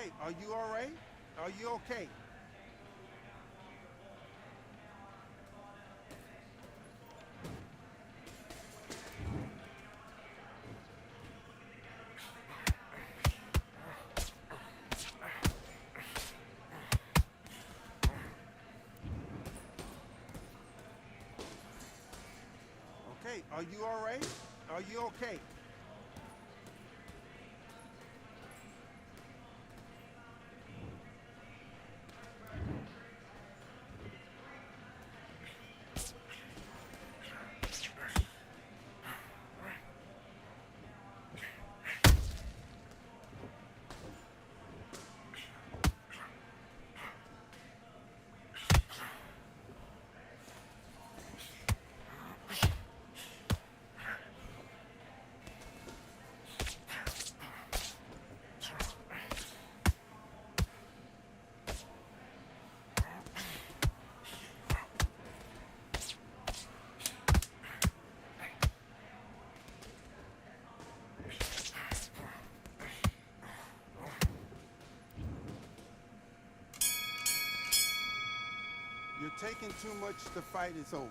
Okay, are you all right? Are you okay? Okay, are you all right? Are you okay? You're taking too much, the fight is over.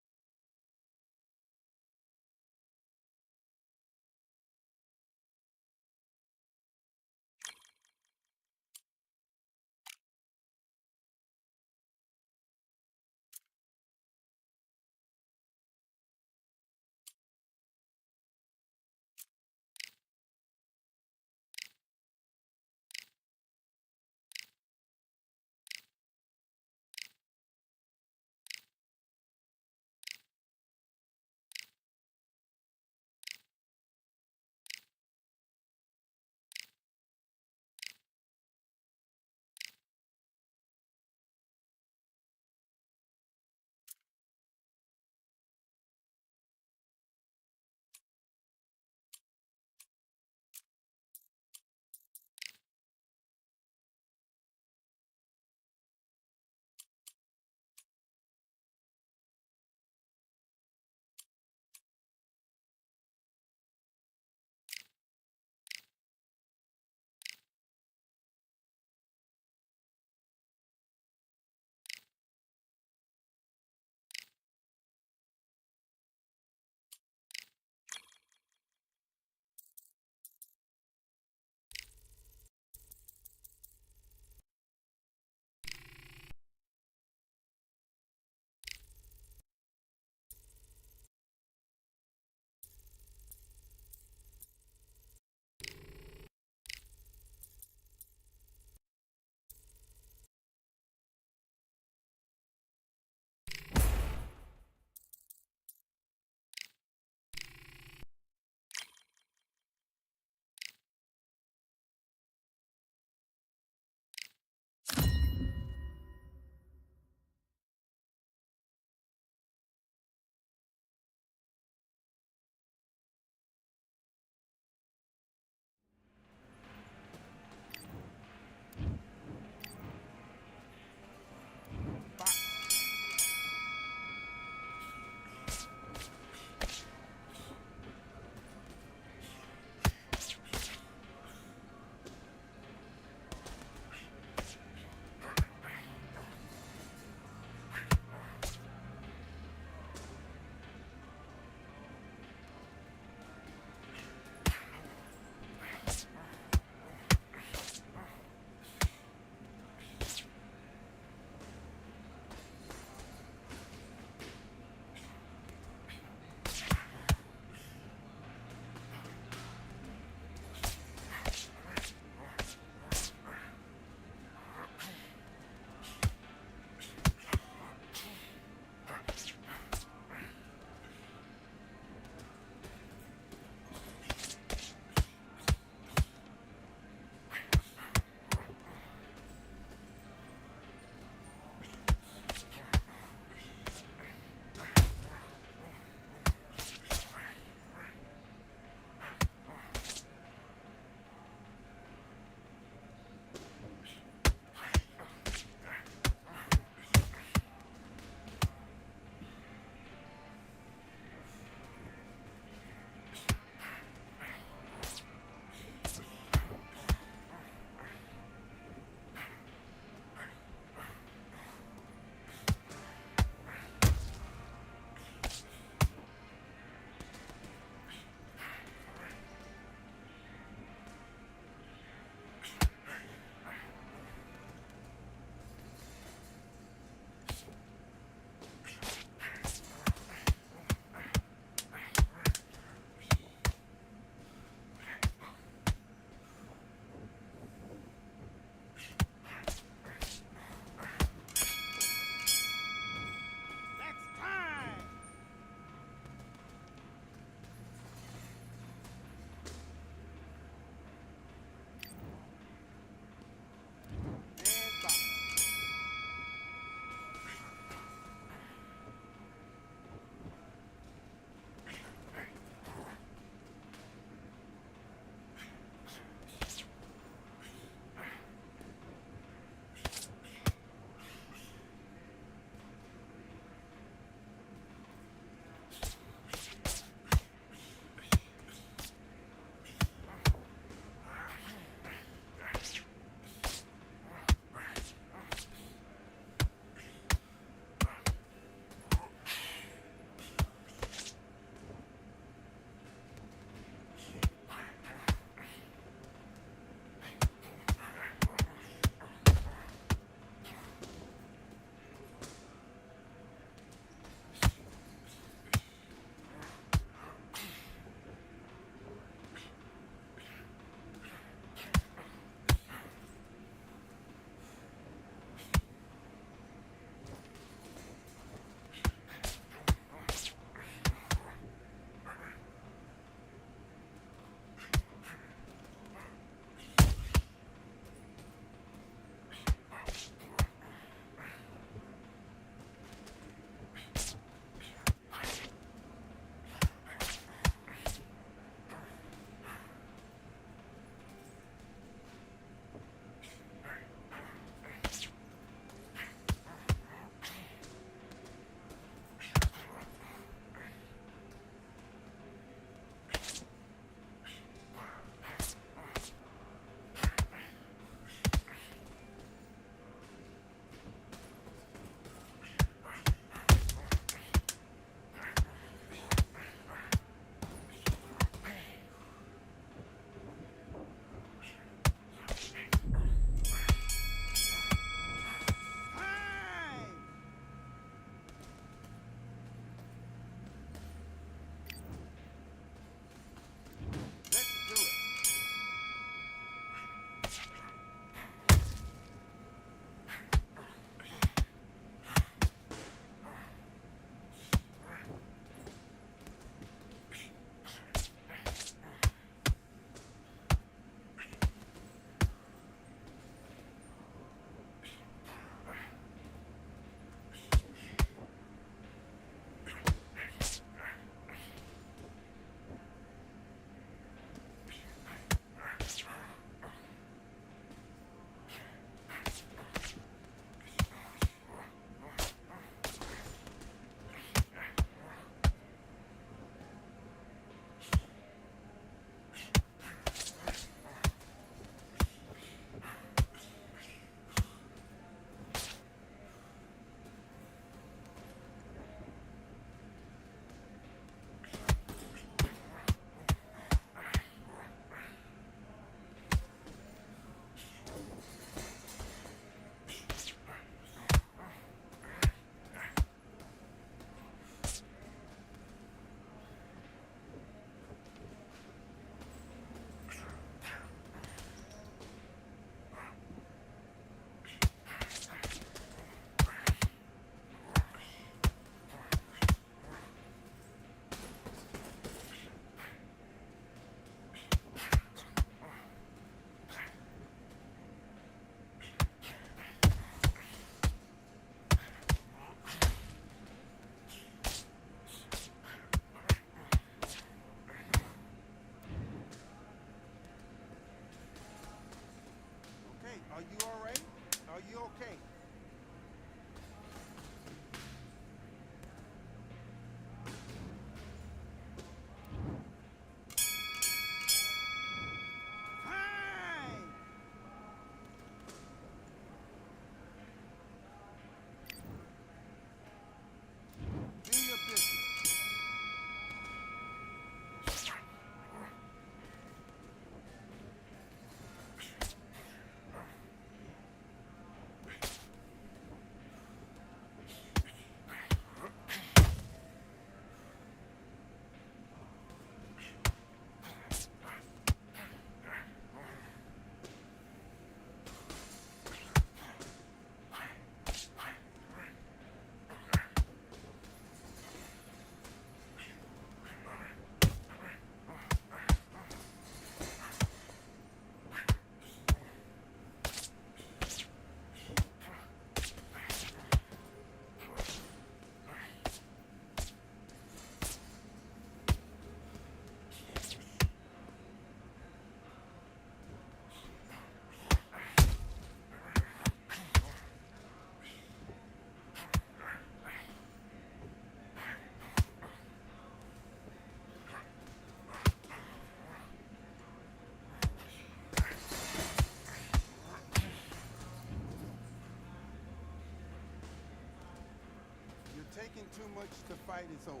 You're taking too much. The fight is over.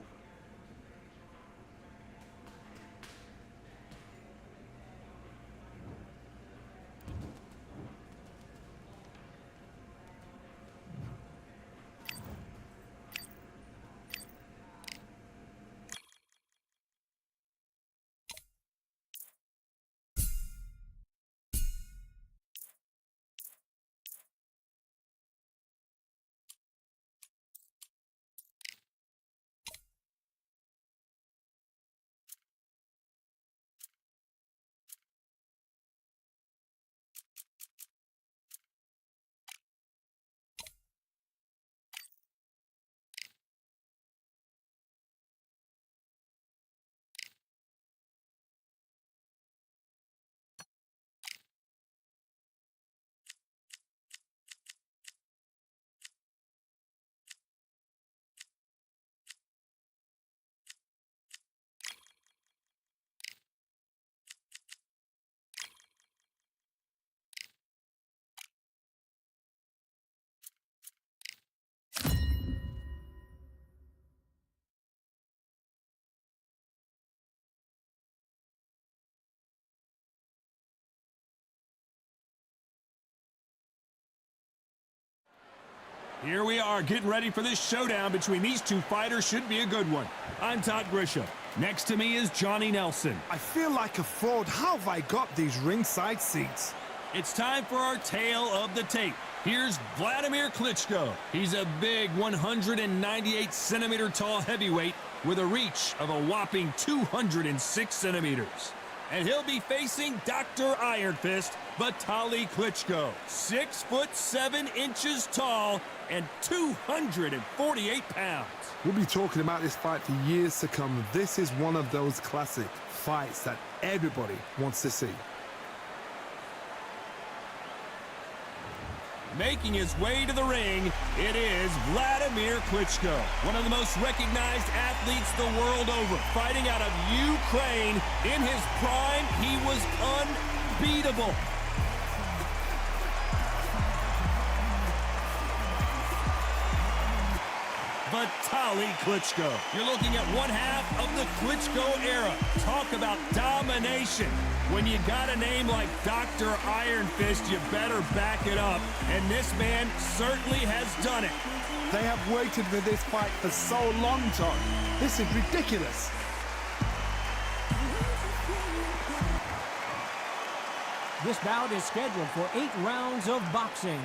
Here we are getting ready for this showdown between these two fighters. Should be a good one. I'm Todd Grisham. Next to me is Johnny Nelson. I feel like a fraud. How have I got these ringside seats? It's time for our tale of the tape. Here's Vladimir Klitschko. He's a big 198 centimeter tall heavyweight with a reach of a whopping 206 centimeters. And he'll be facing Dr. Iron Fist, Vitaly Klitschko. 6'7" tall and 248 pounds. We'll be talking about this fight for years to come. This is one of those classic fights that everybody wants to see. Making his way to the ring, it is Vladimir Klitschko, one of the most recognized athletes the world over. Fighting out of Ukraine, in his prime, he was unbeatable. Vitaly Klitschko. You're looking at one half of the Klitschko era. Talk about domination. When you got a name like Dr. Iron Fist, you better back it up. And this man certainly has done it. They have waited for this fight for so long, Todd. This is ridiculous. This bout is scheduled for 8 rounds of boxing.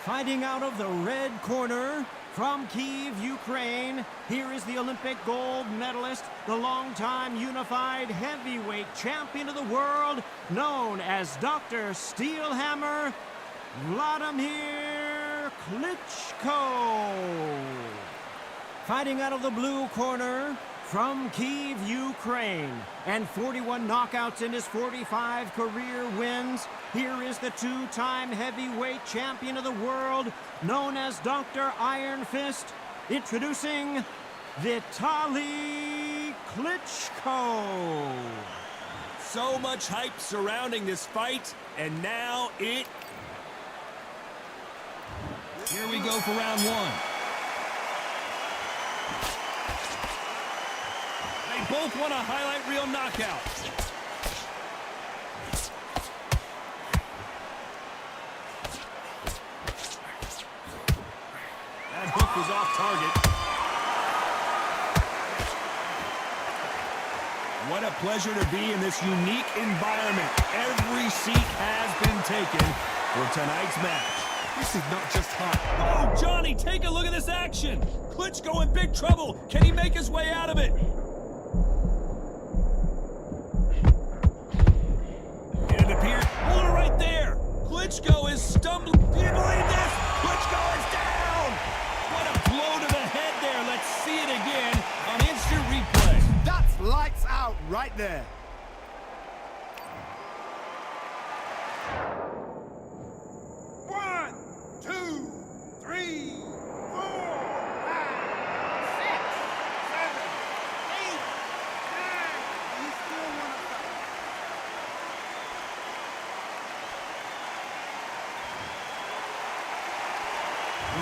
Fighting out of the red corner, from Kyiv, Ukraine, here is the Olympic gold medalist, the longtime unified heavyweight champion of the world, known as Dr. Steelhammer, Vladimir Klitschko. Fighting out of the blue corner, from Kyiv, Ukraine, and 41 knockouts in his 45 career wins, here is the two-time heavyweight champion of the world, known as Dr. Iron Fist, introducing Vitaly Klitschko. So much hype surrounding this fight, and now Here we go for round one. They both want a highlight reel knockout. That hook was off target. What a pleasure to be in this unique environment. Every seat has been taken for tonight's match. This is not just hot. Oh, Johnny, take a look at this action. Klitschko in big trouble. Can he make his way out of it? And it appears, hold it right there. Klitschko is stumbling. Do you believe this? Klitschko is down. What a blow to the head there. Let's see it again on instant replay. That's lights out right there.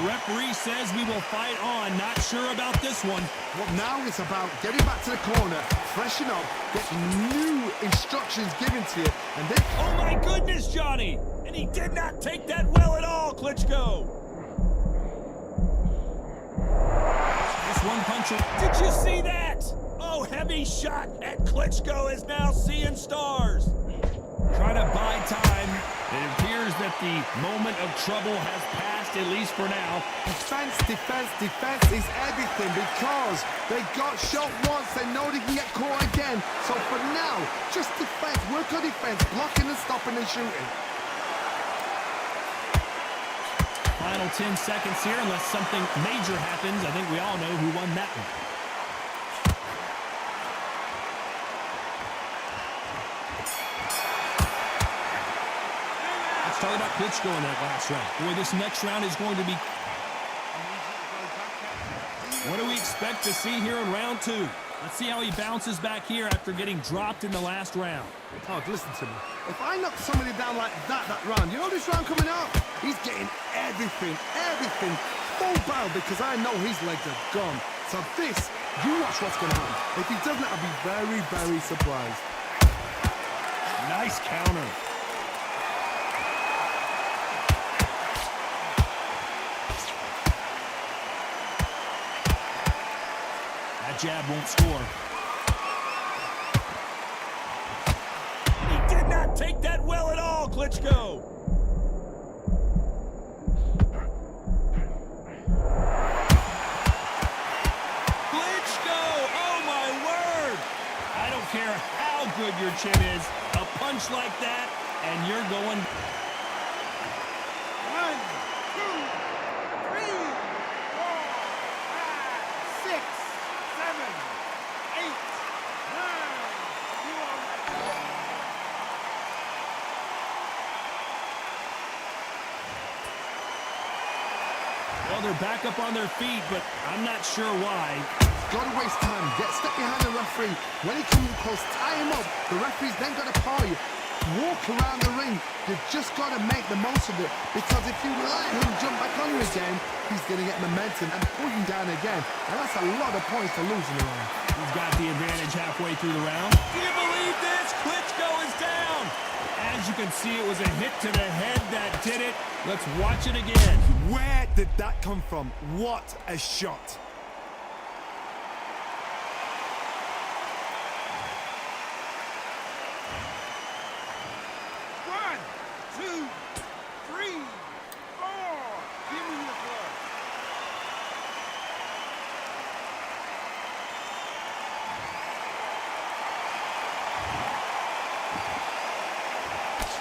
referee says we will fight on. Not sure about this one. Well, now it's about getting back to the corner, freshen up, get new instructions given to you, and then... Oh my goodness, Johnny! And he did not take that well at all, Klitschko. This one puncher. Did you see that? Oh, heavy shot, and Klitschko is now seeing stars. Try to buy time. It appears that the moment of trouble has passed, at least for now. Defense, defense, defense is everything because they got shot once, they know they can get caught again. So for now, just defense, work on defense, blocking and stopping and shooting. Final 10 seconds here, unless something major happens. I think we all know who won that one. Let's talk about Klitschko in that last round. Boy, this next round is going to be... What do we expect to see here in round 2? Let's see how he bounces back here after getting dropped in the last round. Oh, listen to me. If I knock somebody down like that round, you know this round coming up? He's getting everything, full barrel because I know his legs are gone. So this, you watch what's going to happen. If he doesn't, I'll be very, very surprised. Nice counter. That jab won't score. He did not take that well at all, Klitschko. Klitschko! Oh, my word! I don't care how good your chin is. A punch like that, and you're going... 1, 2, 3, 4, 5, 6, 7, 8, 9. Well, they're back up on their feet, but I'm not sure why. Gotta waste time. Get step behind the referee. When he comes close, tie him up. The referee's then got to paw you. Walk around the ring. You've just got to make the most of it. Because if you let him jump back on you again, he's going to get momentum and pull you down again. And that's a lot of points to lose in the round. He's got the advantage halfway through the round. Do you believe this? Klitschko is down. As you can see, it was a hit to the head that did it. Let's watch it again. Where did that come from? What a shot.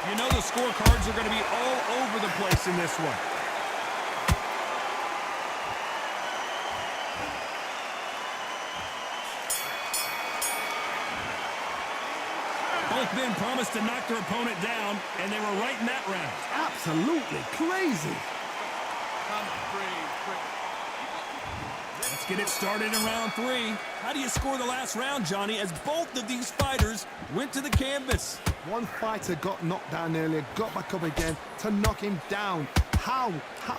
You know the scorecards are going to be all over the place in this one. Both men promised to knock their opponent down, and they were right in that round. Absolutely crazy. Let's get it started in round 3. How do you score the last round, Johnny, as both of these fighters went to the canvas? One fighter got knocked down earlier, got back up again to knock him down. How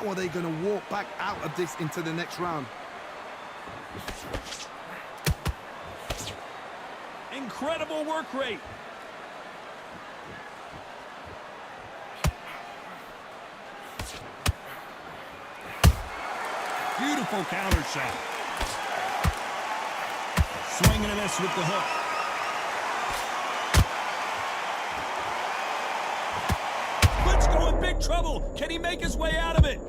are they going to walk back out of this into the next round? Incredible work rate. Beautiful counter shot. Swing and a miss with the hook. Klitschko in big trouble. Can he make his way out of it?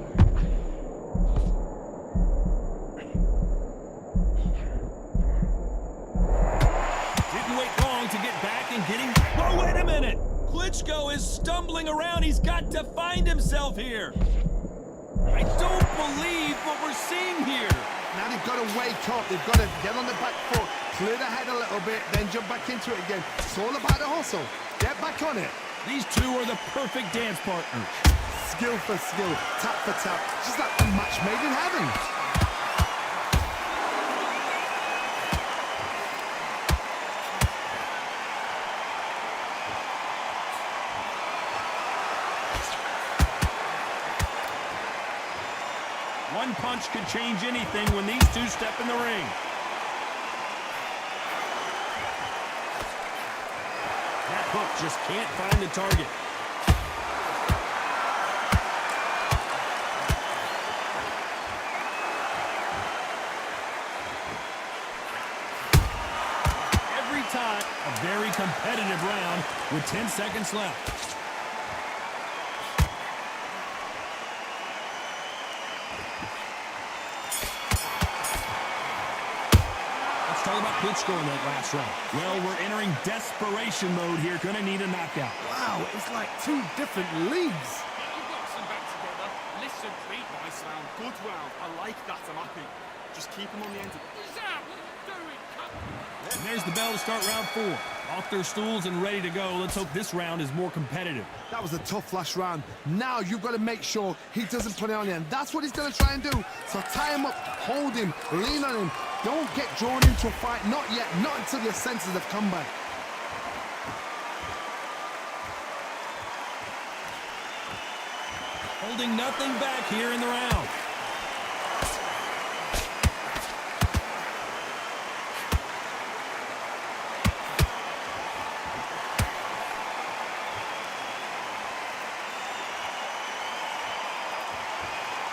Didn't wait long to get back and get him. Oh, wait a minute. Klitschko is stumbling around. He's got to find himself here. I don't believe what we're seeing here. Now they've got to wake up. They've got to get on the back foot, clear the head a little bit, then jump back into it again. It's all about the hustle. Get back on it. These two are the perfect dance partners. Skill for skill, tap for tap. Just like a match made in heaven. punch could change anything when these two step in the ring. That hook just can't find the target. Every time, a very competitive round with 10 seconds left. Talk about Klitschko in that last round. Well, we're entering desperation mode here. Gonna need a knockout. Wow, it's like two different leagues. You boxing back together. Listen, Pete. Nice round. Good round. I like that. I'm happy. Just keep him on the end of it. And there's the bell to start round 4. Off their stools and ready to go. Let's hope this round is more competitive. That was a tough last round. Now you've got to make sure he doesn't put it on you. And that's what he's going to try and do. So tie him up, hold him, lean on him. Don't get drawn into a fight. Not yet. Not until your senses have come back. Holding nothing back here in the round.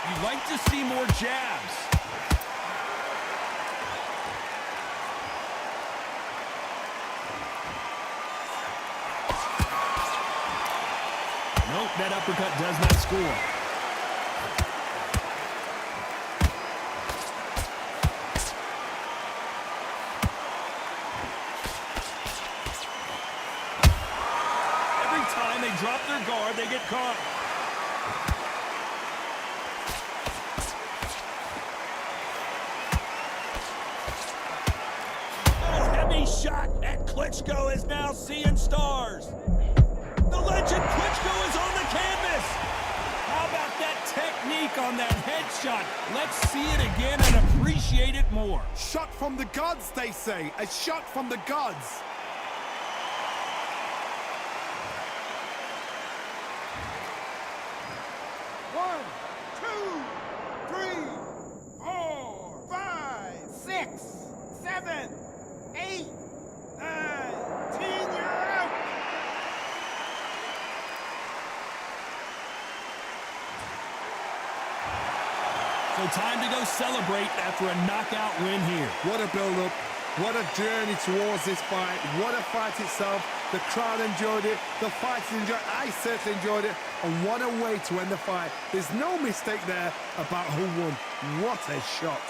You'd like to see more jabs. Nope, that uppercut does not score. Every time they drop their guard, they get caught. Shot, and Klitschko is now seeing stars. The legend Klitschko is on the canvas. How about that technique on that headshot? Let's see it again and appreciate it more. Shot from the gods, they say. A shot from the gods. One, two, three, 4, 5, 6, 7, 8, 9, 10, you're out! So time to go celebrate after a knockout win here. What a build-up. What a journey towards this fight. What a fight itself. The crowd enjoyed it. The fighters enjoyed it. I certainly enjoyed it. And what a way to end the fight. There's no mistake there about who won. What a shot.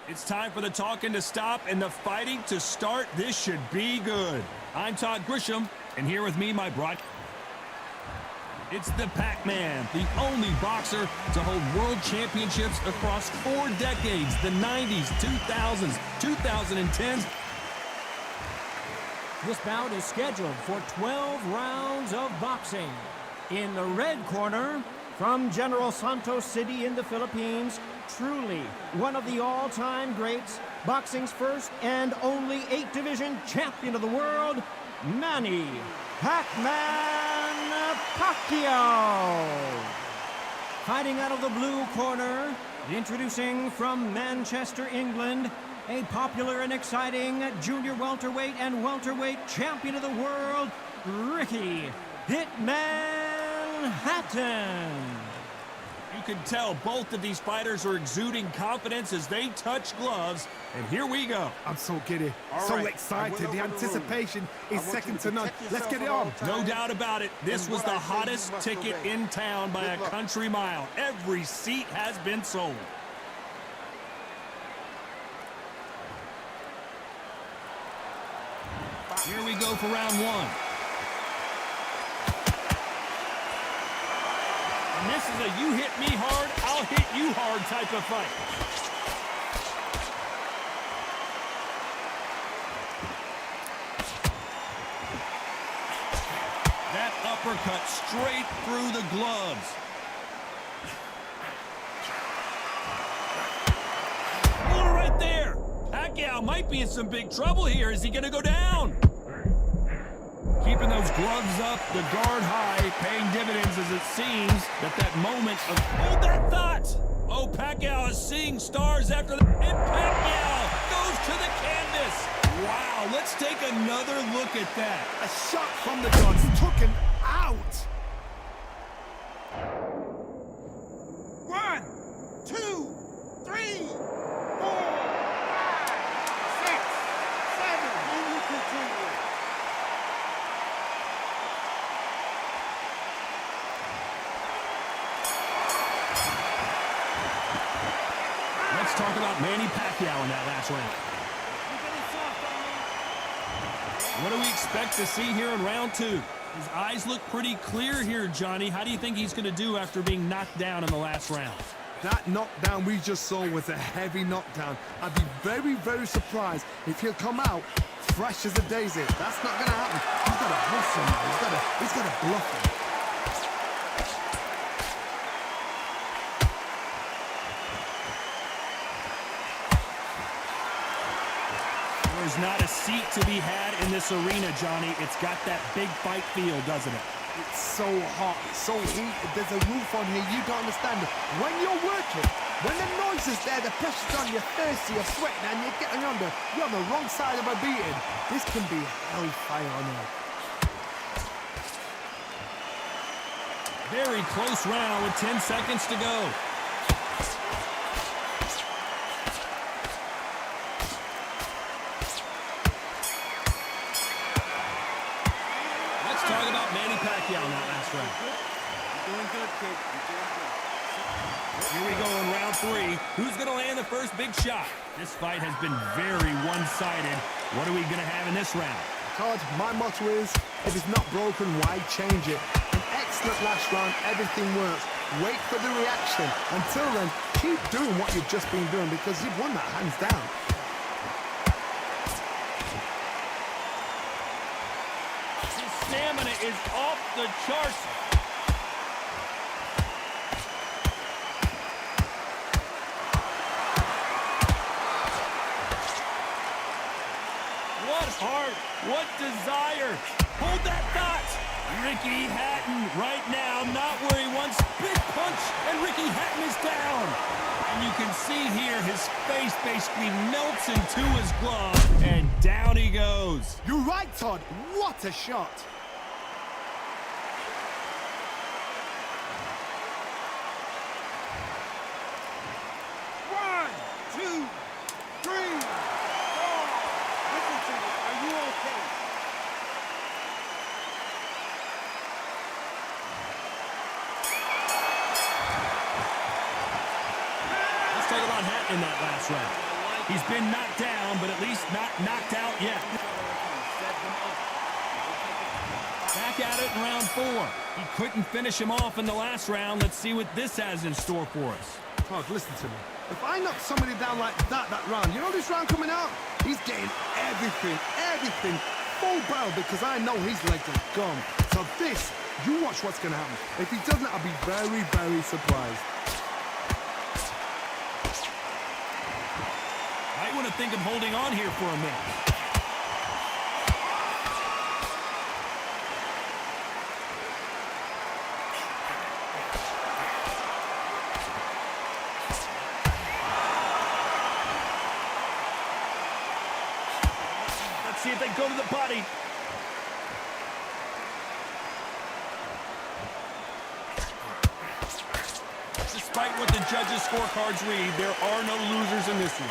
It's time for the talking to stop and the fighting to start. This should be good. I'm Todd Grisham, and here with me, my broad. It's the Pac-Man, the only boxer to hold world championships across 4 decades, the 90s, 2000s, 2010s. This bout is scheduled for 12 rounds of boxing. In the red corner, from General Santos City in the Philippines, truly one of the all-time greats, boxing's first and only 8-division champion of the world, Manny Pac-Man Pacquiao. Fighting out of the blue corner, introducing from Manchester, England, a popular and exciting junior welterweight and welterweight champion of the world, Ricky Hitman Hatton. You can tell both of these fighters are exuding confidence as they touch gloves, and here we go. I'm so giddy, so excited. The anticipation is second to none. Let's get it on. No doubt about it, this was the hottest ticket in town by a country mile. Every seat has been sold. Here we go for round one. And this is a you hit me hard, I'll hit you hard type of fight. That uppercut straight through the gloves. Oh, right there. Pacquiao might be in some big trouble here. Is he going to go down? Keeping those gloves up, the guard high, paying dividends as it seems that moment of... Hold that thought! Oh, Pacquiao is seeing stars after the... And Pacquiao goes to the canvas! Wow, let's take another look at that. A shot from the guards took him out. 1, 2, 3, 4, 5, 6, 7. And you continue. Let's talk about Manny Pacquiao in that last round. What do we expect to see here in round two? His eyes look pretty clear here, Johnny. How do you think he's going to do after being knocked down in the last round? That knockdown we just saw was a heavy knockdown. I'd be very, very surprised if he'll come out fresh as a daisy. That's not going to happen. He's got to hustle him. He's got to bluff him. There's not a seat to be had in this arena, Johnny. It's got that big fight feel, doesn't it? It's so hot, so heated. There's a roof on here. You don't understand it. When you're working, when the noise is there, the pressure's on, you're thirsty, you're sweating, and you're getting under. You're on the wrong side of a beating. This can be hellfire on earth. Very close round with 10 seconds to go. Talk about Manny Pacquiao in that last round. You're doing good, kid. You're doing good. Here we go in round three. Who's going to land the first big shot? This fight has been very one-sided. What are we going to have in this round? Todd, my motto is, if it's not broken, why change it? An excellent last round, everything works. Wait for the reaction. Until then, keep doing what you've just been doing because you've won that hands down. Stamina is off the charts. What heart, what desire. Hold that thought. Ricky Hatton right now not where he wants. Big punch, and Ricky Hatton is down. And you can see here his face basically melts into his glove, and down he goes. You're right, Todd. What a shot. In that last round. He's been knocked down, but at least not knocked out yet. Back at it in round four. He couldn't finish him off in the last round. Let's see what this has in store for us. Todd, listen to me. If I knock somebody down like that round, you know this round coming out? He's getting everything, full barrel because I know his legs are gone. So this, you watch what's going to happen. If he doesn't, I'll be very, very surprised. Might want to think of holding on here for a minute. See if they go to the body. Despite what the judges' scorecards read, there are no losers in this one.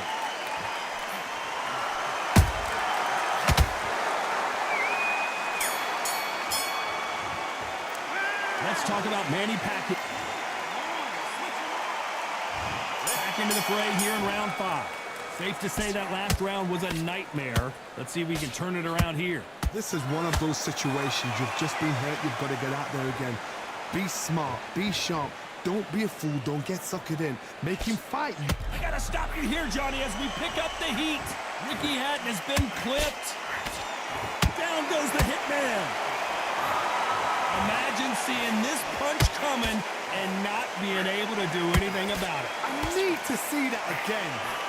Let's talk about Manny Pacquiao. Back into the fray here in round 5. Safe to say that last round was a nightmare. Let's see if we can turn it around here. This is one of those situations. You've just been hurt. You've got to get out there again. Be smart. Be sharp. Don't be a fool. Don't get suckered in. Make him fight you. I got to stop you here, Johnny, as we pick up the heat. Ricky Hatton has been clipped. Down goes the hitman. Imagine seeing this punch coming and not being able to do anything about it. I need to see that again.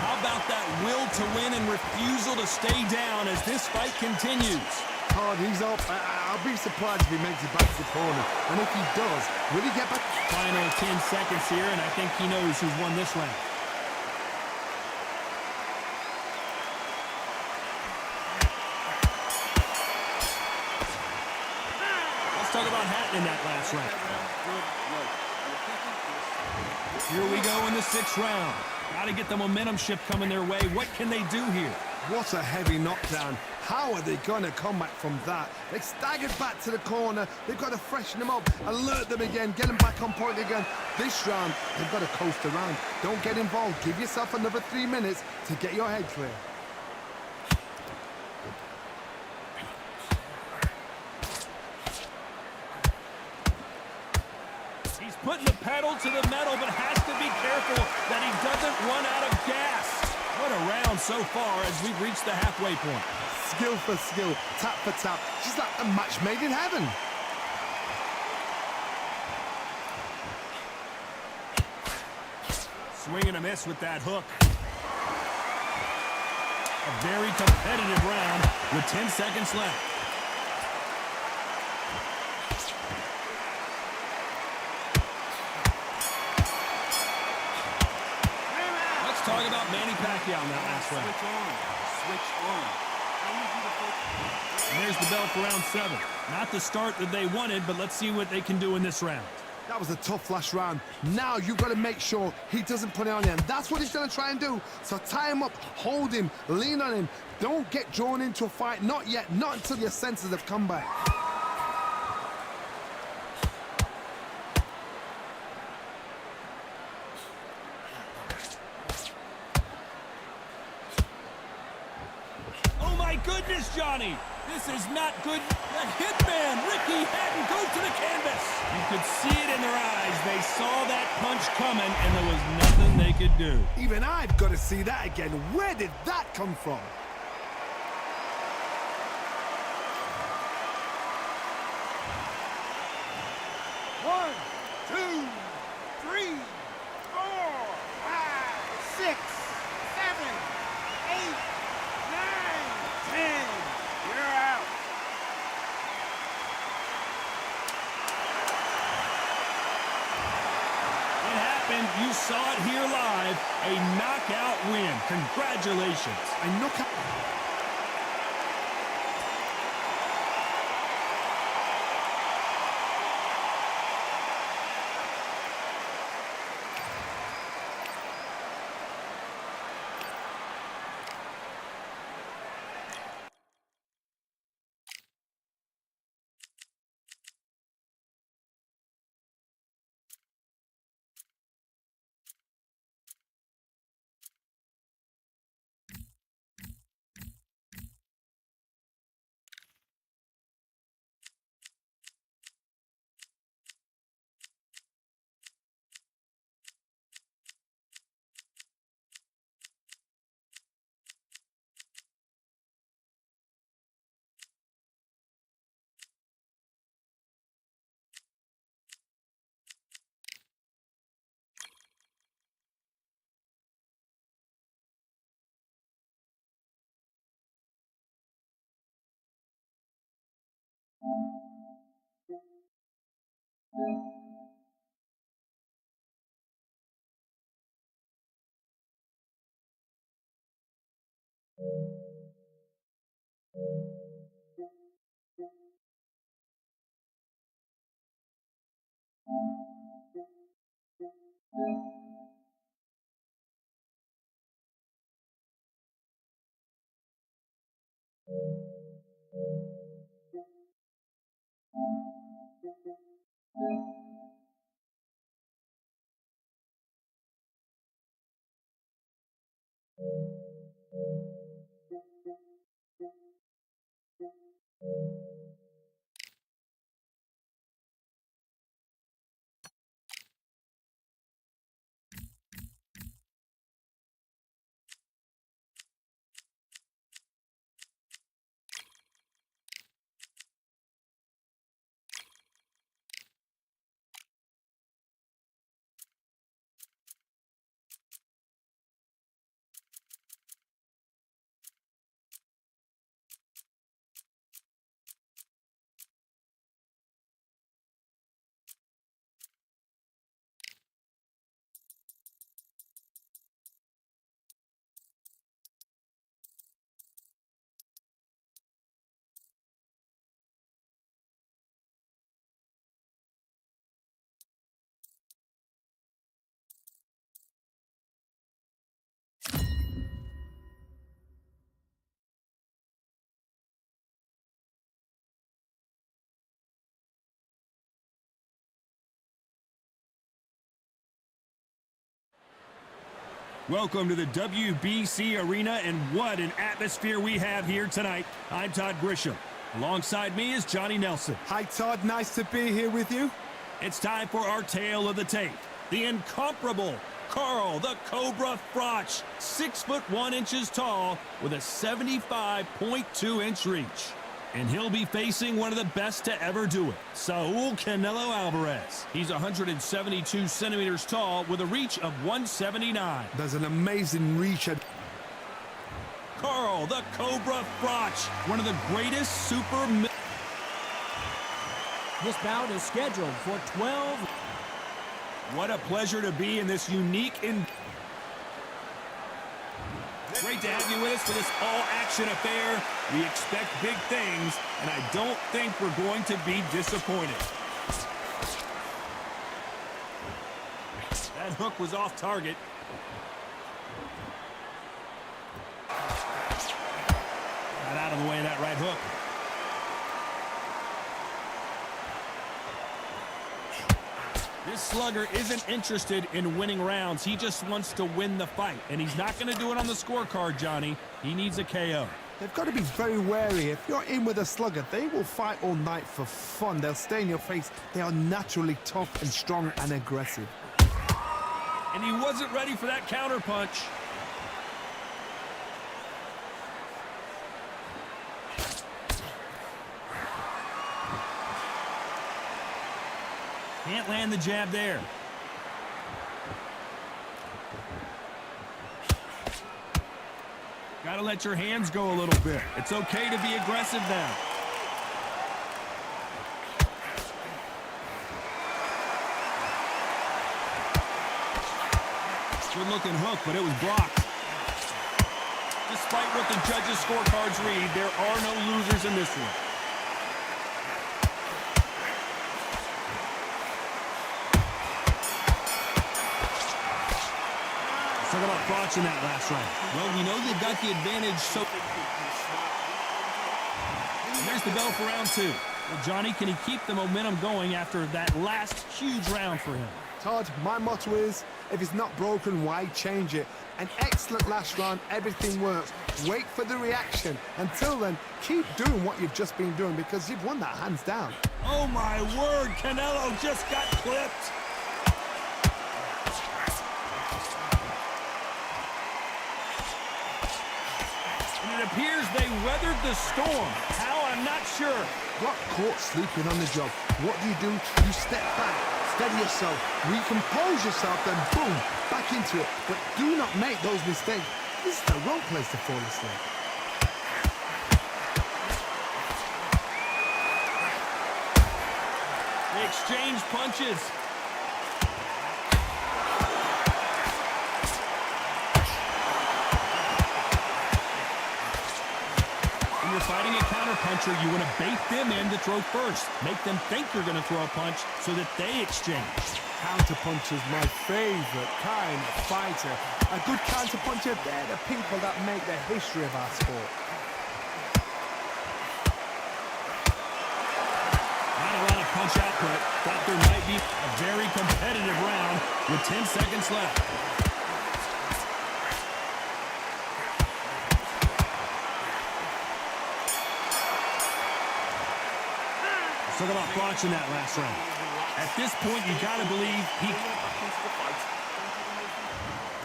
How about that will to win and refusal to stay down as this fight continues? Hard, he's up. I'll be surprised if he makes it back to the corner. And if he does, will he get back? Final 10 seconds here, and I think he knows who's won this round. Let's talk about Hatton in that last round. Here we go in the 6th round. Got to get the momentum shift coming their way. What can they do here? What a heavy knockdown. How are they going to come back from that? They staggered back to the corner. They've got to freshen them up, alert them again, get them back on point again. This round, they've got to coast around. Don't get involved. Give yourself another 3 minutes to get your head clear. He's putting the pedal to the metal, but has to be careful that he doesn't run out of gas. What a round so far as we've reached the halfway point. Skill for skill, tap for tap. She's like a match made in heaven. Swing and a miss with that hook. A very competitive round with 10 seconds left. Let's talk about Manny Pacquiao in that last round. Switch on. And there's the bell for round 7. Not the start that they wanted, but let's see what they can do in this round. That was a tough last round. Now you've got to make sure he doesn't put it on you. And that's what he's going to try and do. So tie him up, hold him, lean on him. Don't get drawn into a fight. Not yet. Not until your senses have come back. Oh my goodness, Johnny! This is not good. The hitman, Ricky Hatton, goes to the canvas. You could see it in their eyes. They saw that punch coming, and there was nothing they could do. Even I've got to see that again. Where did that come from? One, two, three, 4, 5, 6, 7, 8, 9, 10. You're out. It happened. You saw it here live. A knockout win. Congratulations. A knockout. Welcome to the WBC Arena, and what an atmosphere we have here tonight. I'm Todd Grisham. Alongside me is Johnny Nelson. Hi, Todd. Nice to be here with you. It's time for our tale of the tape. The incomparable Carl the Cobra Froch, 6'1" tall with a 75.2-inch reach. And he'll be facing one of the best to ever do it, Saul Canelo Alvarez. He's 172 centimeters tall with a reach of 179. There's an amazing reach at Carl the Cobra Froch, one of the greatest super... This bout is scheduled for 12. What a pleasure to be in this unique and... Great to have you with us for this all-action affair. We expect big things, and I don't think we're going to be disappointed. That hook was off target. Got out of the way of that right hook. This slugger isn't interested in winning rounds. He just wants to win the fight. And he's not going to do it on the scorecard, Johnny. He needs a KO. They've got to be very wary. If you're in with a slugger, they will fight all night for fun. They'll stay in your face. They are naturally tough and strong and aggressive. And he wasn't ready for that counter punch. Can't land the jab there. Got to let your hands go a little bit. It's okay to be aggressive now. Good looking hook, but it was blocked. Despite what the judges' scorecards read, there are no losers in this one. Talk about Froch in that last round. Well, we know they've got the advantage, so... And there's the bell for round two. Well, Johnny, can he keep the momentum going after that last huge round for him? Todd, my motto is, if it's not broken, why change it? An excellent last round, everything works. Wait for the reaction. Until then, keep doing what you've just been doing because you've won that hands down. Oh, my word, Canelo just got clipped. It appears they weathered the storm. How? I'm not sure. Got caught sleeping on the job. What do? You step back, steady yourself, recompose yourself, then boom, back into it. But do not make those mistakes. This is the wrong place to fall asleep. They exchange punches. When you're fighting a counterpuncher, you want to bait them in to throw first. Make them think you're going to throw a punch so that they exchange. Counterpuncher's my favorite kind of fighter. A good counterpuncher, they're the people that make the history of our sport. Not a lot of punch output. Thought there might be a very competitive round with 10 seconds left. Talk about watching that last round. At this point, you got to believe he...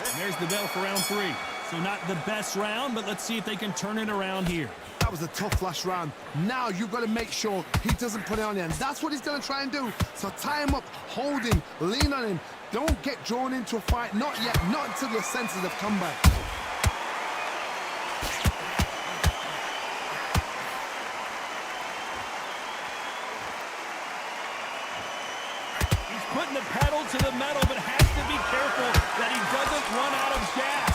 And there's the bell for round 3. So not the best round, but let's see if they can turn it around here. That was a tough last round. Now you've got to make sure he doesn't put it on you, and that's what he's going to try and do. So tie him up, hold him, lean on him. Don't get drawn into a fight. Not yet. Not until your senses have come back. Putting the pedal to the metal, but has to be careful that he doesn't run out of gas.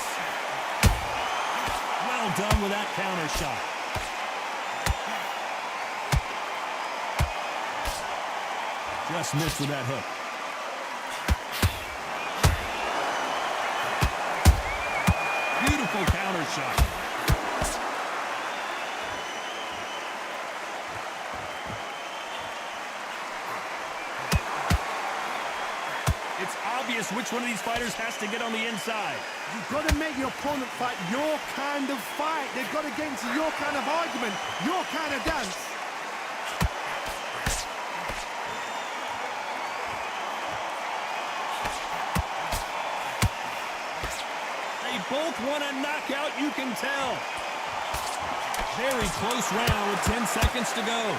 Well done with that counter shot. Just missed with that hook. Beautiful counter shot. It's obvious which one of these fighters has to get on the inside. You've got to make your opponent fight your kind of fight. They've got to get into your kind of argument, your kind of dance. They both want a knockout, you can tell. Very close round with 10 seconds to go.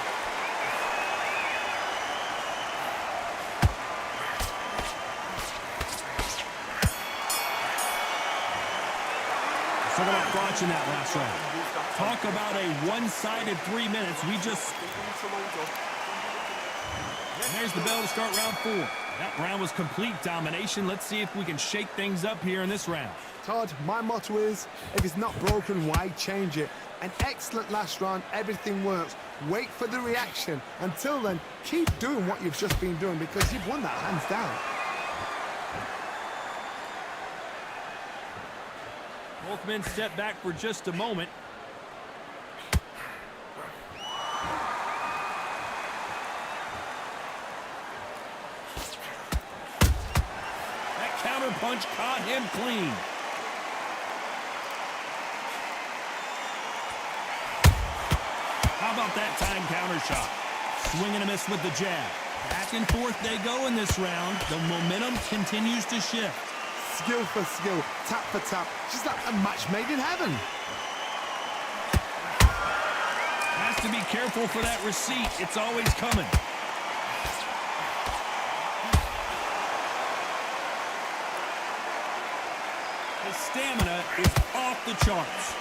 Talk about watching that last round. Talk about a one-sided 3 minutes. We just... And there's the bell to start round 4. That round was complete domination. Let's see if we can shake things up here in this round. Todd, my motto is, if it's not broken, why change it? An excellent last round, everything works. Wait for the reaction. Until then, keep doing what you've just been doing because you've won that hands down. Both men step back for just a moment. That counter punch caught him clean. How about that time counter shot? Swing and a miss with the jab. Back and forth they go in this round. The momentum continues to shift. Skill for skill, tap for tap, just like a match made in heaven. Has to be careful for that receipt. It's always coming. His stamina is off the charts.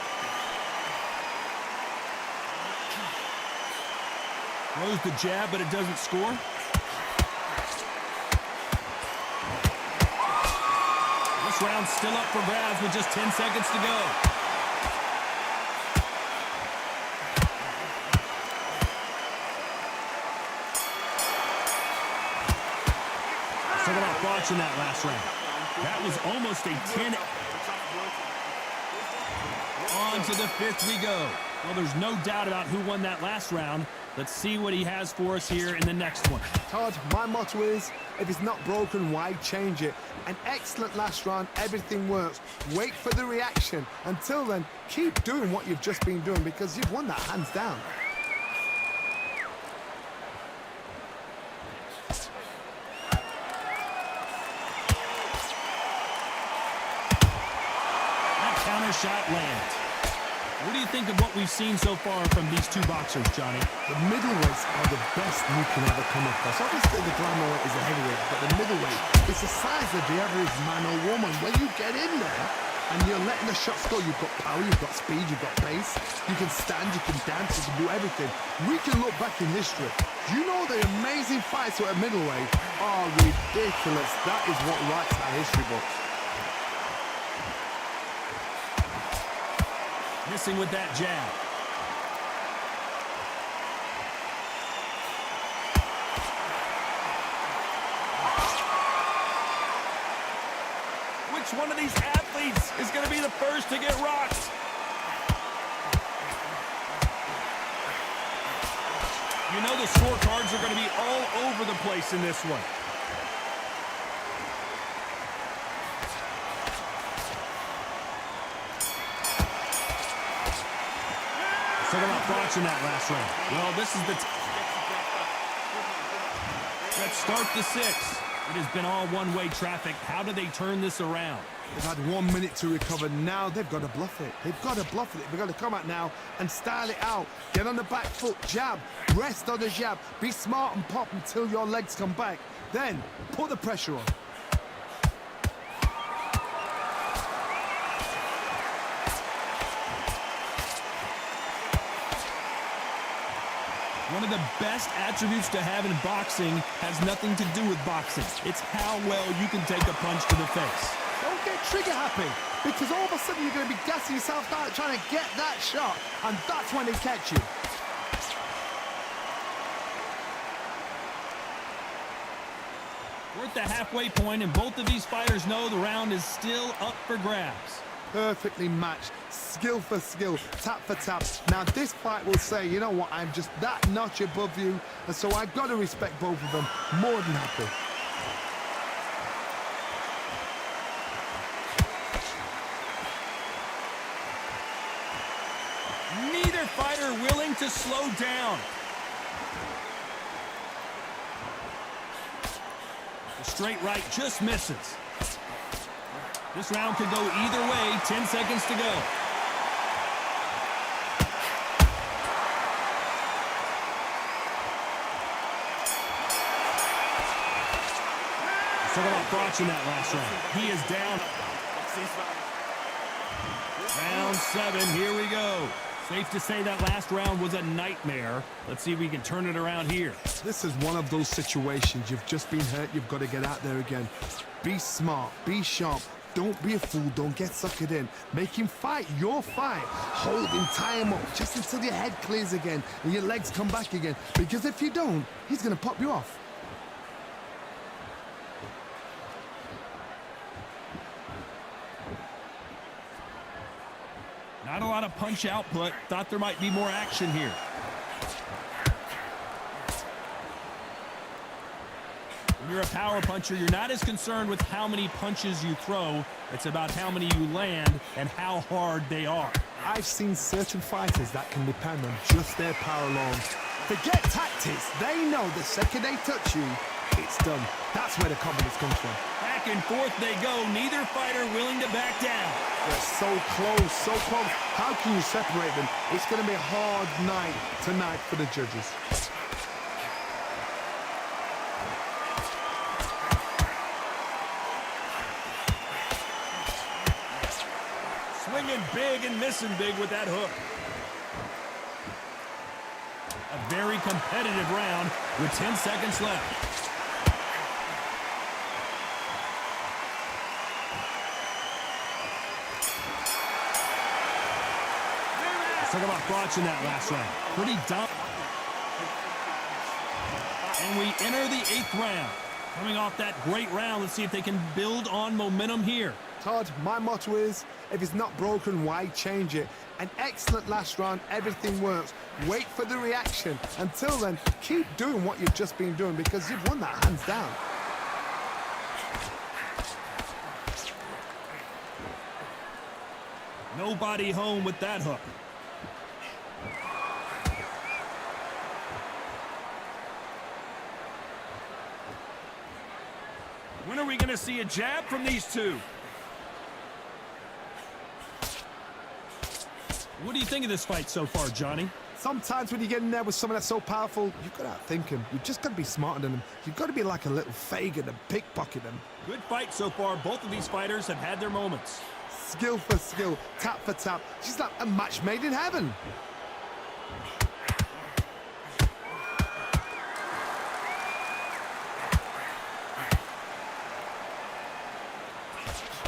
Throws the jab, but it doesn't score. This round's still up for grabs with just 10 seconds to go. Let's talk about watching that last round. That was almost a 10. On to the 5th we go. Well, there's no doubt about who won that last round. Let's see what he has for us here in the next one. Todd, my motto is, if it's not broken, why change it? An excellent last round, everything works. Wait for the reaction. Until then, keep doing what you've just been doing because you've won that hands down. That counter shot lands. What do you think of what we've seen so far from these two boxers, Johnny? The middleweights are the best you can ever come across. Obviously, the glamour is a heavyweight, but the middleweight is the size of the average man or woman. When you get in there, and you're letting the shots go. You've got power, you've got speed, you've got pace. You can stand, you can dance, you can do everything. We can look back in history. Do you know the amazing fights at middleweight are ridiculous? That is what writes our history books. Missing with that jab. Which one of these athletes is going to be the first to get rocked? You know the scorecards are going to be all over the place in this one. So they're not watching that last round. Well, this is the... Let's start the sixth. It has been all one-way traffic. How do they turn this around? They've had 1 minute to recover. Now they've got to bluff it. They've got to bluff it. They've got to come out now and style it out. Get on the back foot, jab, rest on the jab. Be smart and pop until your legs come back. Then put the pressure on. One of the best attributes to have in boxing has nothing to do with boxing. It's how well you can take a punch to the face. Don't get trigger happy, because all of a sudden you're going to be gassing yourself out trying to get that shot, and that's when they catch you. We're at the halfway point, and both of these fighters know the round is still up for grabs. Perfectly matched, skill for skill, tap for tap. Now this fight will say, you know what, I'm just that notch above you, and so I've got to respect both of them. More than happy. Neither fighter willing to slow down. The straight right just misses. This round could go either way. 10 seconds to go. So about watching that last round. He is down. Round 7, here we go. Safe to say that last round was a nightmare. Let's see if we can turn it around here. This is one of those situations. You've just been hurt. You've got to get out there again. Be smart. Be sharp. Don't be a fool. Don't get suckered in. Make him fight your fight. Hold him, tie him up just until your head clears again and your legs come back again. Because if you don't, he's going to pop you off. Not a lot of punch output. Thought there might be more action here. When you're a power puncher, you're not as concerned with how many punches you throw. It's about how many you land and how hard they are. I've seen certain fighters that can depend on just their power alone. Forget tactics. They know the second they touch you, it's done. That's where the confidence comes from. Back and forth they go. Neither fighter willing to back down. They're so close, so close. How can you separate them? It's going to be a hard night tonight for the judges. Swinging big and missing big with that hook. A very competitive round with 10 seconds left. Talk about watching that last round. Pretty dumb. And we enter the 8th round. Coming off that great round, let's see if they can build on momentum here. Todd, my motto is, if it's not broken, why change it? An excellent last round, everything works. Wait for the reaction. Until then, keep doing what you've just been doing because you've won that hands down. Nobody home with that hook. When are we going to see a jab from these two? What do you think of this fight so far, Johnny? Sometimes when you get in there with someone that's so powerful, you've got to outthink him. You've just got to be smarter than him. You've got to be like a little faggot and pickpocket him. Good fight so far. Both of these fighters have had their moments. skill for skill, tap for tap. She's like a match made in heaven.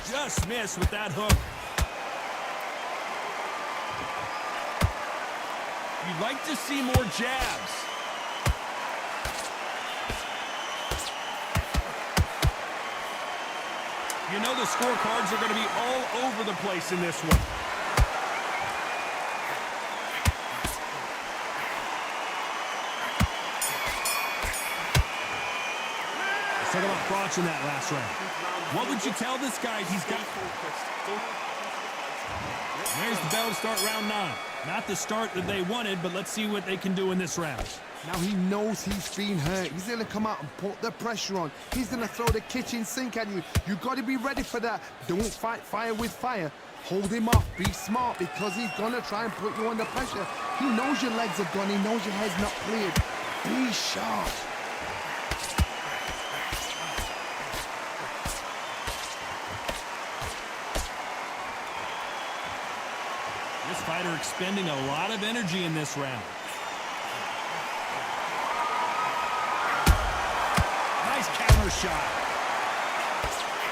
Just missed with that hook. You'd like to see more jabs. You know the scorecards are going to be all over the place in this one. Let's talk about Crotch in that last round. What would you tell this guy he's got? There's the bell to start round 9. Not the start that they wanted, but let's see what they can do in this round. Now he knows he's been hurt. He's going to come out and put the pressure on. He's going to throw the kitchen sink at you. You've got to be ready for that. Don't fight fire with fire. Hold him off. Be smart because he's going to try and put you under pressure. He knows your legs are gone. He knows your head's not cleared. Be sharp. This fighter expending a lot of energy in this round. Nice counter shot.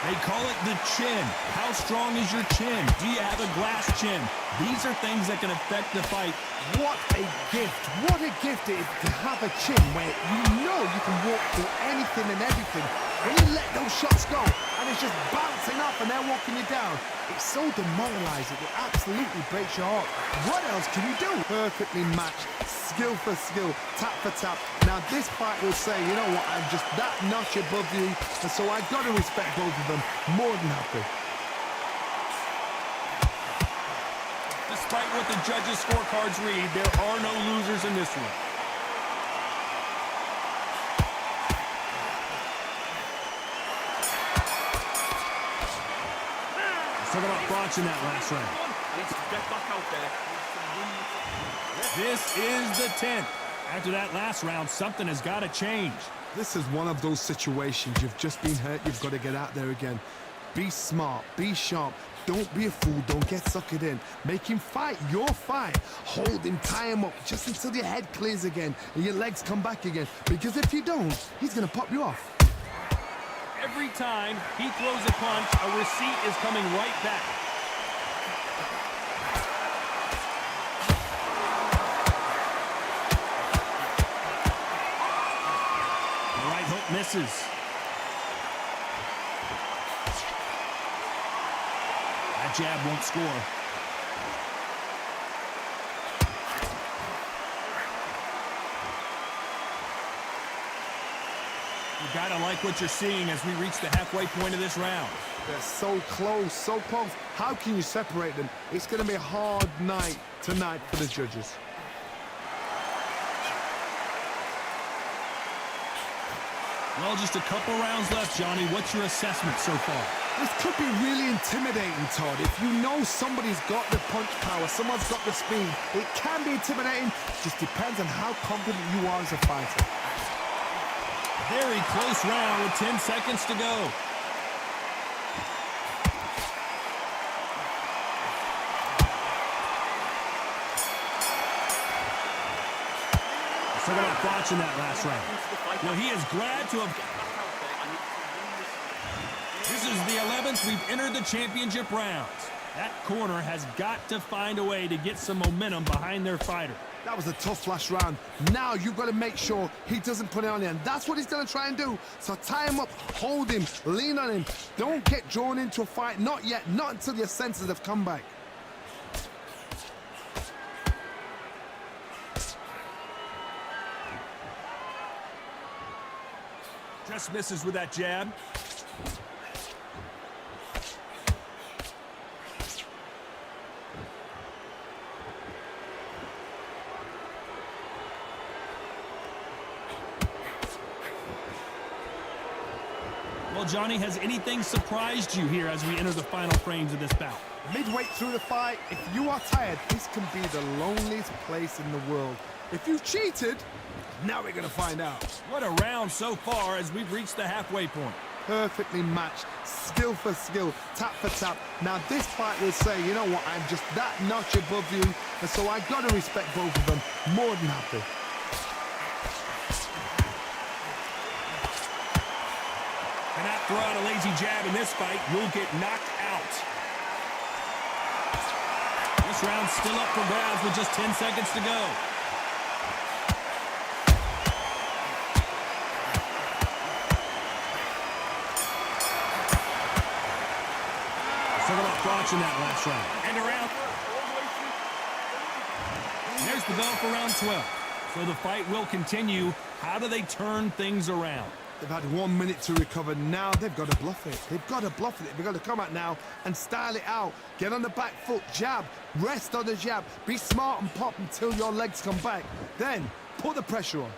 They call it the chin. How strong is your chin? Do you have a glass chin? These are things that can affect the fight. What a gift. What a gift it is to have a chin where you know you can walk through anything and everything. When you let those shots go and it's just bouncing off and they're walking you down, it's so demoralizing. It absolutely breaks your heart. What else can you do? Perfectly matched. Skill for skill. Tap for tap. Now this fight will say, you know what, I'm just that notch above you, and so I've got to respect both of them. More than happy. Despite what the judges' scorecards read, there are no losers in this one. Let's talk about Crotch in that last round. I need to get back out there. This is the 10th. After that last round, something has got to change. This is one of those situations. You've just been hurt. You've got to get out there again. Be smart. Be sharp. Don't be a fool. Don't get suckered in. Make him fight your fight. Hold him. Tie him up just until your head clears again and your legs come back again. Because if you don't, he's going to pop you off. Every time he throws a punch, a receipt is coming right back. The right hook misses. That jab won't score. You gotta like what you're seeing as we reach the halfway point of this round. They're so close, so close. How can you separate them? It's going to be a hard night tonight for the judges. Well, just a couple rounds left, Johnny. What's your assessment so far? This could be really intimidating, Todd. If you know somebody's got the punch power, someone's got the speed, it can be intimidating. Just depends on how confident you are as a fighter. Very close round with 10 seconds to go. Let's talk about Crotch in that last round. Well, he is glad to have... This is the 11th we've entered the championship rounds. That corner has got to find a way to get some momentum behind their fighter. That was a tough last round. Now you've got to make sure he doesn't put it on you, and that's what he's going to try and do. So tie him up, hold him, lean on him. Don't get drawn into a fight. Not yet. Not until your senses have come back. Just misses with that jab. Well, Johnny, has anything surprised you here as we enter the final frames of this bout? Midway through the fight, if you are tired, this can be the loneliest place in the world. If you've cheated, now we're going to find out. What a round so far as we've reached the halfway point. perfectly matched, skill for skill, tap for tap. Now this fight will say, you know what, I'm just that notch above you, and so I got to respect both of them. More than happy. And not throw out a lazy jab in this fight, you'll get knocked out. This round's still up for grabs with just 10 seconds to go. Talk about watching that last round. And around. And there's the bell for round 12. So the fight will continue. How do they turn things around? They've had 1 minute to recover. Now they've got to bluff it. They've got to bluff it. They've got to come out now and style it out. Get on the back foot, jab, rest on the jab. Be smart and pop until your legs come back. Then put the pressure on.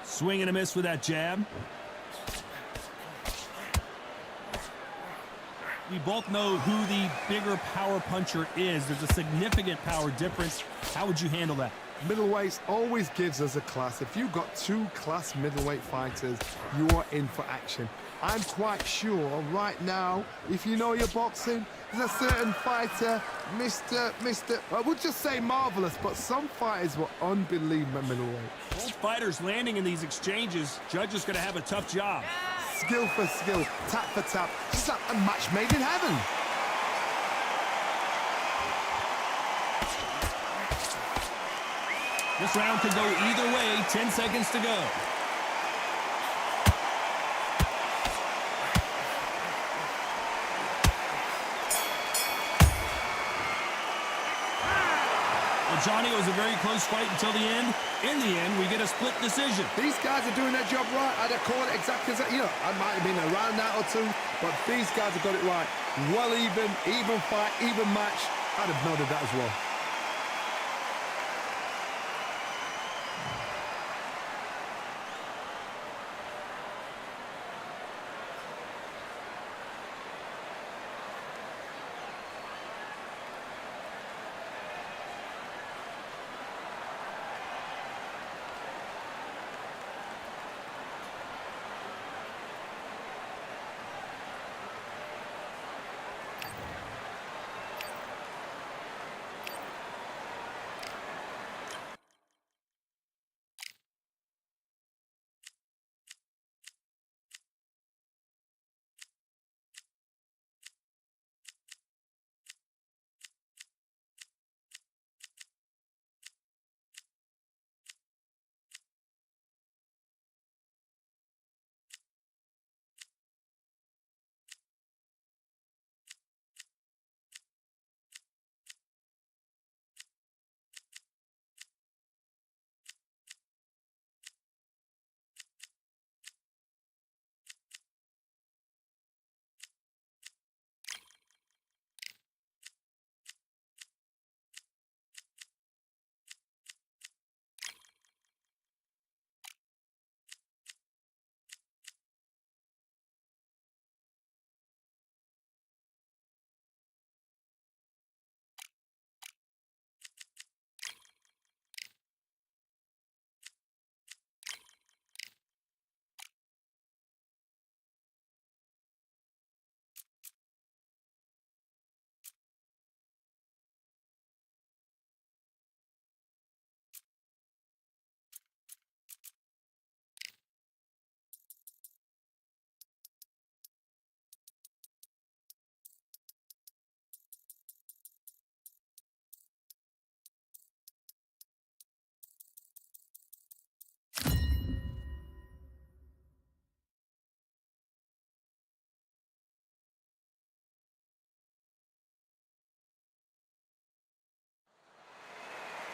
Swing and a miss with that jab. We both know who the bigger power puncher is. There's a significant power difference. How would you handle that? Middleweights always gives us a class. If you've got two class middleweight fighters, you are in for action. I'm quite sure right now, if you know your boxing, there's a certain fighter, I would just say marvelous, but some fighters were unbelievable middleweight. Both fighters landing in these exchanges, judges going to have a tough job. Skill for skill, tap for tap, just like a match made in heaven. This round could go either way, 10 seconds to go. Well, Johnny, it was a very close fight until the end. In the end, we get a split decision. These guys are doing their job right. I'd have called it exactly as that. You know, I might have been around that or two, but these guys have got it right. Well even fight, even match. I'd have noted that as well.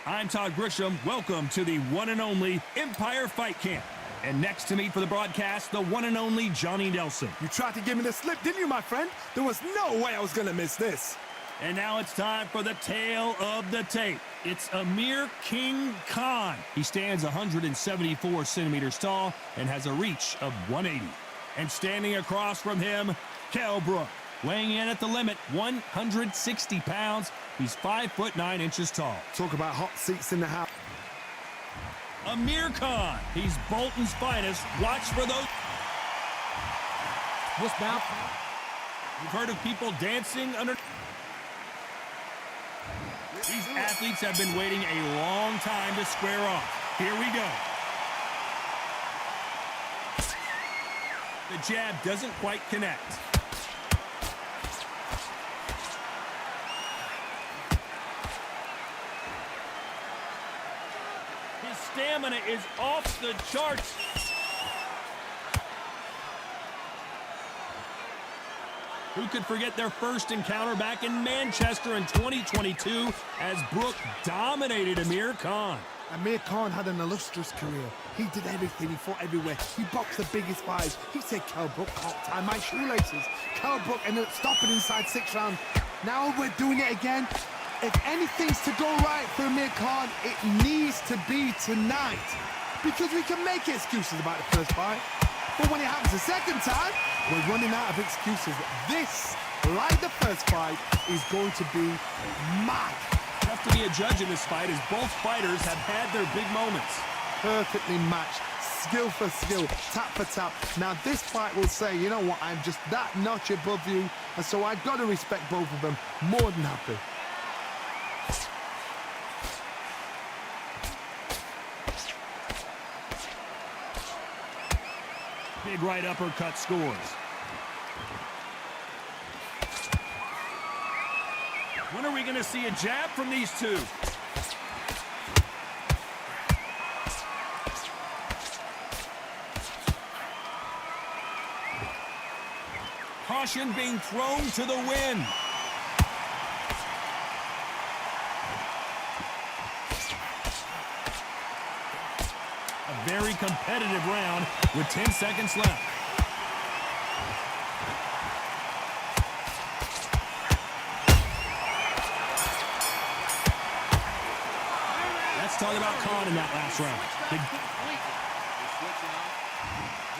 I'm Todd Grisham. Welcome to the one and only Empire Fight Camp. And next to me for the broadcast, the one and only Johnny Nelson. You tried to give me the slip, didn't you, my friend? There was no way I was going to miss this. And now it's time for the tale of the tape. It's Amir King Khan. He stands 174 centimeters tall and has a reach of 180. And standing across from him, Kell Brook. Weighing in at the limit, 160 pounds, He's 5'9" tall. Talk about hot seats in the house. Amir Khan. He's Bolton's finest. Watch for those. This bout. You've heard of people dancing under. These athletes have been waiting a long time to square off. Here we go. The jab doesn't quite connect. His stamina is off the charts. Who could forget their first encounter back in Manchester in 2022 as Brook dominated Amir Khan? Amir Khan had an illustrious career. He did everything. He fought everywhere. He boxed the biggest fights. He said, Kell Brook, can't tie my shoelaces. Kell Brook ended up stopping inside 6 rounds. Now we're doing it again. If anything's to go right for Amir Khan, it needs to be tonight. Because we can make excuses about the first fight. But when it happens the second time, we're running out of excuses. This, like the first fight, is going to be mad. Tough to be a judge in this fight as both fighters have had their big moments. Perfectly matched, skill for skill, tap for tap. Now this fight will say, you know what, I'm just that notch above you, and so I've got to respect both of them. More than happy. Big right uppercut scores. When are we going to see a jab from these two? Caution being thrown to the wind. A very competitive round with 10 seconds left. Let's talk about Khan in that last round.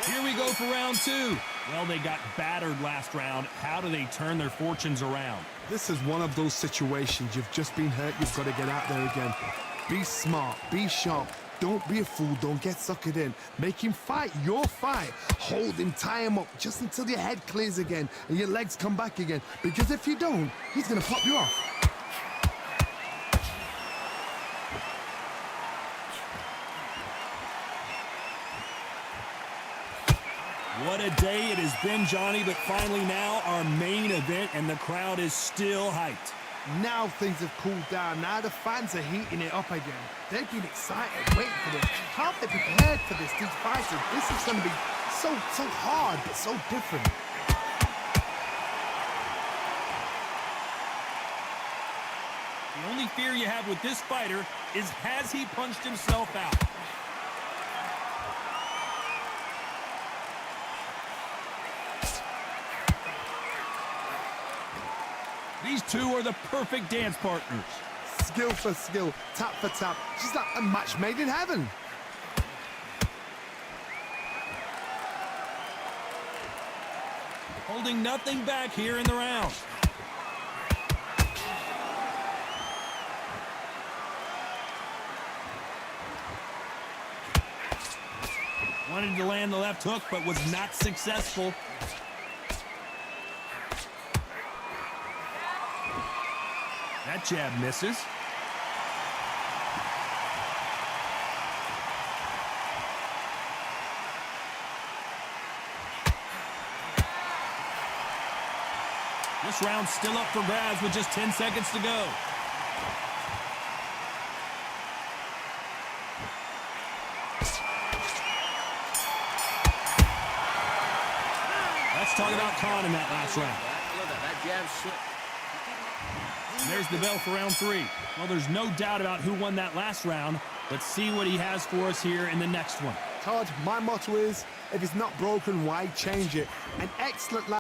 Here we go for round 2. Well, they got battered last round. How do they turn their fortunes around? This is one of those situations. You've just been hurt. You've got to get out there again. Be smart. Be sharp. Don't be a fool. Don't get suckered in. Make him fight your fight. Hold him. Tie him up just until your head clears again and your legs come back again. Because if you don't, he's going to pop you off. What a day it has been, Johnny, but finally now our main event, and the crowd is still hyped. Now things have cooled down. Now the fans are heating it up again. They've been excited, waiting for this. How have they prepared for this? These fighters, this is going to be so hard, but so different. The only fear you have with this fighter is, has he punched himself out? These two are the perfect dance partners. Skill for skill, tap for tap, just like a match made in heaven. Holding nothing back here in the round. Wanted to land the left hook, but was not successful. That jab misses. This round's still up for grabs with just 10 seconds to go. Let's talk about Khan in that last round. That jab slipped. There's the bell for round 3. Well, there's no doubt about who won that last round. Let's see what he has for us here in the next one. Todd, my motto is, if it's not broken, why change it? An excellent